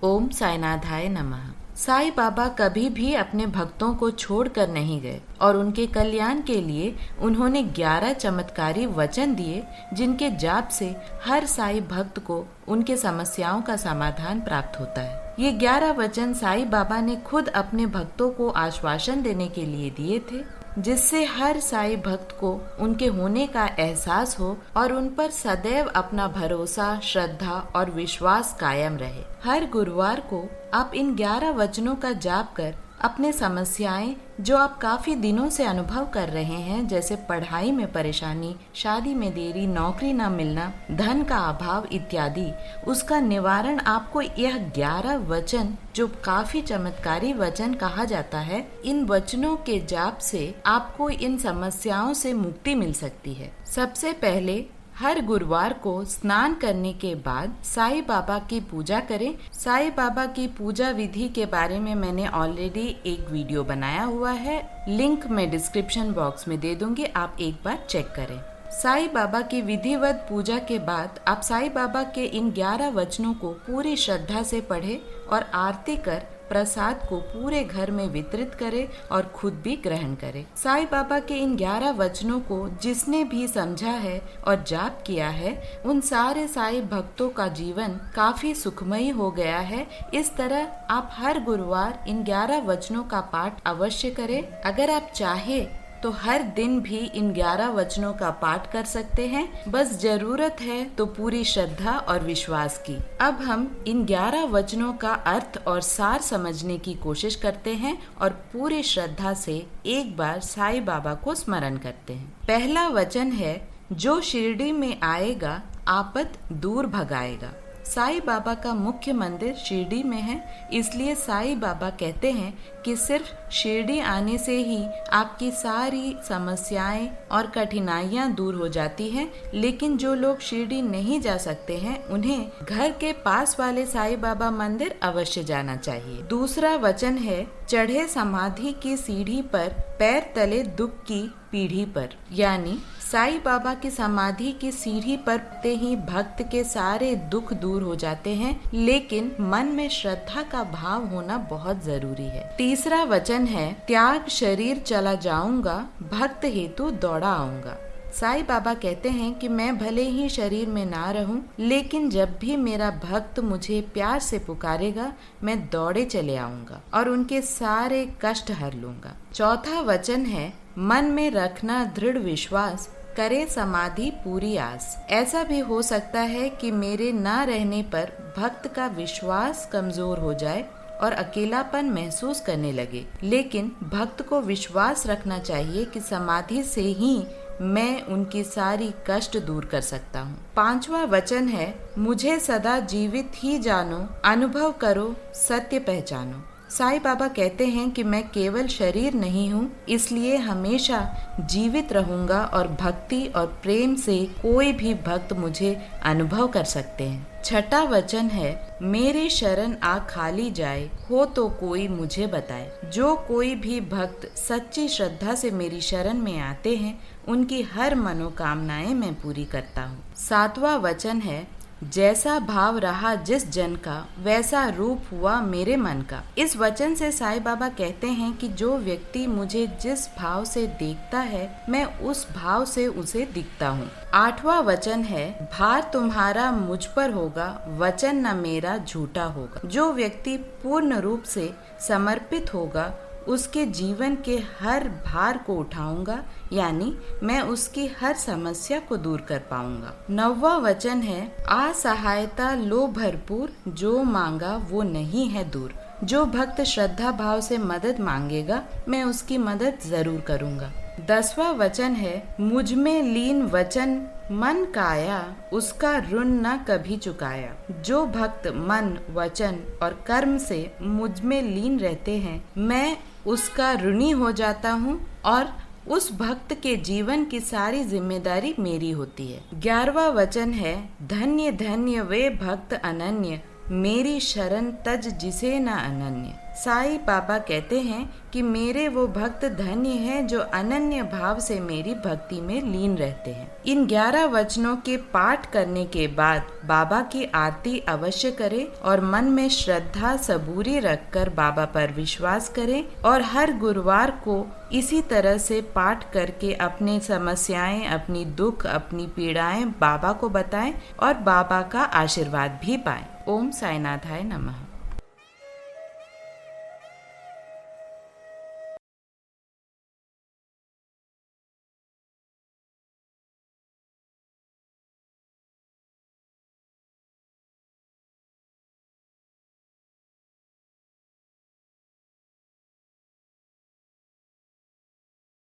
ओम साईनाथाय नमः। साईं बाबा कभी भी अपने भक्तों को छोड़कर नहीं गए और उनके कल्याण के लिए उन्होंने 11 चमत्कारी वचन दिए, जिनके जाप से हर साईं भक्त को उनके समस्याओं का समाधान प्राप्त होता है। ये 11 वचन साईं बाबा ने खुद अपने भक्तों को आश्वासन देने के लिए दिए थे, जिससे हर साईं भक्त को उनके होने का एहसास हो और उन पर सदैव अपना भरोसा, श्रद्धा और विश्वास कायम रहे। हर गुरुवार को आप इन 11 वचनों का जाप कर अपने समस्याएं जो आप काफी दिनों से अनुभव कर रहे हैं, जैसे पढ़ाई में परेशानी, शादी में देरी, नौकरी न मिलना, धन का अभाव इत्यादि, उसका निवारण आपको यह 11 वचन, जो काफी चमत्कारी वचन कहा जाता है, इन वचनों के जाप से आपको इन समस्याओं से मुक्ति मिल सकती है। सबसे पहले हर गुरुवार को स्नान करने के बाद साईं बाबा की पूजा करें। साईं बाबा की पूजा विधि के बारे में मैंने ऑलरेडी एक वीडियो बनाया हुआ है, लिंक मैं डिस्क्रिप्शन बॉक्स में दे दूंगी, आप एक बार चेक करें। साईं बाबा की विधिवत पूजा के बाद आप साईं बाबा के इन 11 वचनों को पूरी श्रद्धा से पढ़ें और आरती कर प्रसाद को पूरे घर में वितरित करें और खुद भी ग्रहण करें। साईं बाबा के इन 11 वचनों को जिसने भी समझा है और जाप किया है, उन सारे साईं भक्तों का जीवन काफी सुखमयी हो गया है। इस तरह आप हर गुरुवार इन 11 वचनों का पाठ अवश्य करें। अगर आप चाहे तो हर दिन भी इन 11 वचनों का पाठ कर सकते हैं, बस जरूरत है तो पूरी श्रद्धा और विश्वास की। अब हम इन 11 वचनों का अर्थ और सार समझने की कोशिश करते हैं और पूरी श्रद्धा से एक बार साईं बाबा को स्मरण करते हैं। पहला वचन है, जो शिरडी में आएगा आपत दूर भगाएगा। साईं बाबा का मुख्य मंदिर शिरडी में है, इसलिए साईं बाबा कहते हैं कि सिर्फ शिरडी आने से ही आपकी सारी समस्याएं और कठिनाइयां दूर हो जाती हैं। लेकिन जो लोग शिरडी नहीं जा सकते हैं, उन्हें घर के पास वाले साईं बाबा मंदिर अवश्य जाना चाहिए। दूसरा वचन है, चढ़े समाधि की सीढ़ी पर, पैर तले दुख की पीढ़ी पर। यानी साईं बाबा की समाधि की सीढ़ी पर ते ही भक्त के सारे दुख दूर हो जाते हैं, लेकिन मन में श्रद्धा का भाव होना बहुत जरूरी है। तीसरा वचन है, त्याग शरीर चला जाऊंगा, भक्त हेतु दौड़ा आऊंगा। साईं बाबा कहते हैं कि मैं भले ही शरीर में ना रहूं, लेकिन जब भी मेरा भक्त मुझे प्यार से पुकारेगा, मैं दौड़े चले आऊंगा और उनके सारे कष्ट हर लूंगा। चौथा वचन है, मन में रखना दृढ़ विश्वास, करे समाधि पूरी आस। ऐसा भी हो सकता है कि मेरे ना रहने पर भक्त का विश्वास कमजोर हो जाए और अकेलापन महसूस करने लगे, लेकिन भक्त को विश्वास रखना चाहिए कि समाधि से ही मैं उनकी सारी कष्ट दूर कर सकता हूँ। पांचवा वचन है, मुझे सदा जीवित ही जानो, अनुभव करो सत्य पहचानो। साईं बाबा कहते हैं कि मैं केवल शरीर नहीं हूँ, इसलिए हमेशा जीवित रहूंगा और भक्ति और प्रेम से कोई भी भक्त मुझे अनुभव कर सकते हैं। छठा वचन है, मेरी शरण आ खाली जाए, हो तो कोई मुझे बताए। जो कोई भी भक्त सच्ची श्रद्धा से मेरी शरण में आते हैं, उनकी हर मनोकामनाएं मैं पूरी करता हूँ। सातवां वचन है, जैसा भाव रहा जिस जन का, वैसा रूप हुआ मेरे मन का। इस वचन से साईं बाबा कहते हैं कि जो व्यक्ति मुझे जिस भाव से देखता है, मैं उस भाव से उसे दिखता हूँ। आठवां वचन है, भार तुम्हारा मुझ पर होगा, वचन न मेरा झूठा होगा। जो व्यक्ति पूर्ण रूप से समर्पित होगा, उसके जीवन के हर भार को उठाऊंगा, यानी मैं उसकी हर समस्या को दूर कर पाऊंगा। नौवां वचन है, असहायता लो भरपूर, जो मांगा वो नहीं है दूर। जो भक्त श्रद्धा भाव से मदद मांगेगा, मैं उसकी मदद जरूर करूंगा। 10वां वचन है, मुझ में लीन वचन मन काया, उसका ऋण न कभी चुकाया। जो भक्त मन, वचन और कर्म से मुझ में लीन रहते हैं, मैं उसका ऋणी हो जाता हूँ और उस भक्त के जीवन की सारी जिम्मेदारी मेरी होती है। 11वां वचन है, धन्य धन्य वे भक्त अनन्य, मेरी शरण तज जिसे न अनन्य। साईं बाबा कहते हैं कि मेरे वो भक्त धन्य हैं जो अनन्य भाव से मेरी भक्ति में लीन रहते हैं। इन 11 वचनों के पाठ करने के बाद बाबा की आरती अवश्य करें और मन में श्रद्धा सबूरी रखकर बाबा पर विश्वास करें और हर गुरुवार को इसी तरह से पाठ करके अपनी समस्याएं, अपनी दुख, अपनी पीड़ाएं बाबा को बताएं और बाबा का आशीर्वाद भी पाएं। ओम साईनाथाय नमः।